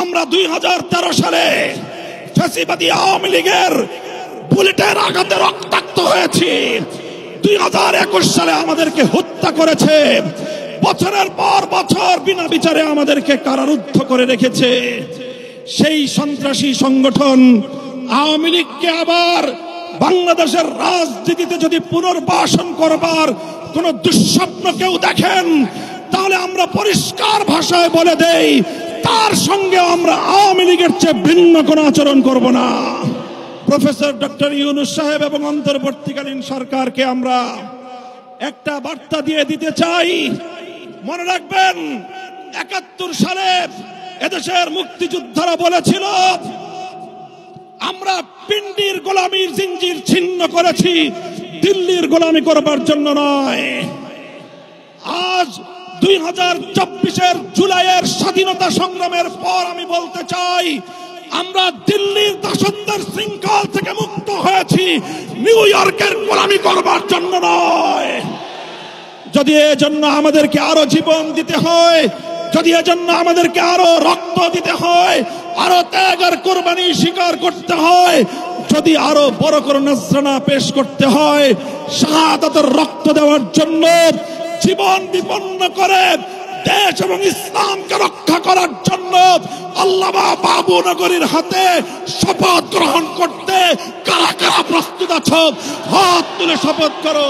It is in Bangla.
আমরা 2013 সালে ফ্যাসিবাদী আওয়ামী লীগের বুলেটের আঘাতে রক্তাক্ত হয়েছি। 2021 সালে আমাদেরকে হত্যা করেছে, বছরের পর বছর বিনা বিচারে আমাদেরকে কারারুদ্ধ করে রেখেছে। সেই সন্ত্রাসী সংগঠন আওয়ামী লীগকে আবার বাংলাদেশের রাজনীতিতে যদি পুনর্বাসন করবার কোন দুঃস্বপ্ন কেউ দেখেন, তাহলে আমরা পরিষ্কার ভাষায় বলে দেই, তার সঙ্গে আমরা আওয়ামী লীগের চেয়ে ভিন্ন কোনো আচরণ করব না। প্রফেসর ডক্টর ইউনূস সাহেব এবং অন্তর্বর্তীকালীন সরকারকে আমরা একটা বার্তা দিয়ে দিতে চাই। মনে রাখবেন, 71 সালে এদেশের মুক্তিযোদ্ধারা বলেছিল, আমরা পিন্ডির গোলামীর জিঞ্জির ছিন্ন করেছি, দিল্লির গোলামি করবার জন্য নয়। আজ 2024-এর জুলাইয়ের স্বাধীনতা সংগ্রামের পর আমি বলতে চাই, আমরা দিল্লির দাসত্বের শৃঙ্খল থেকে মুক্ত হয়েছি, নিউ ইয়র্কের গোলামি করবার জন্য নয়। যদি এজন্য আমাদেরকে আরো জীবন দিতে হয়, যদি এজন্য আমাদেরকে আরো রক্ত দিতে হয়, আরো ত্যাগ আর কোরবানি স্বীকার করতে হয়, যদি আরো বড় করে নজরানা পেশ করতে হয়, শাহাদাতের রক্ত দেওয়ার জন্য জীবন বিপন্ন করে দেশ এবং ইসলামকে রক্ষা করার জন্য আল্লামা বাবু নগরীর হাতে শপথ গ্রহণ করতে কারা কারা প্রস্তুত আছো? হাত তুলে শপথ করো।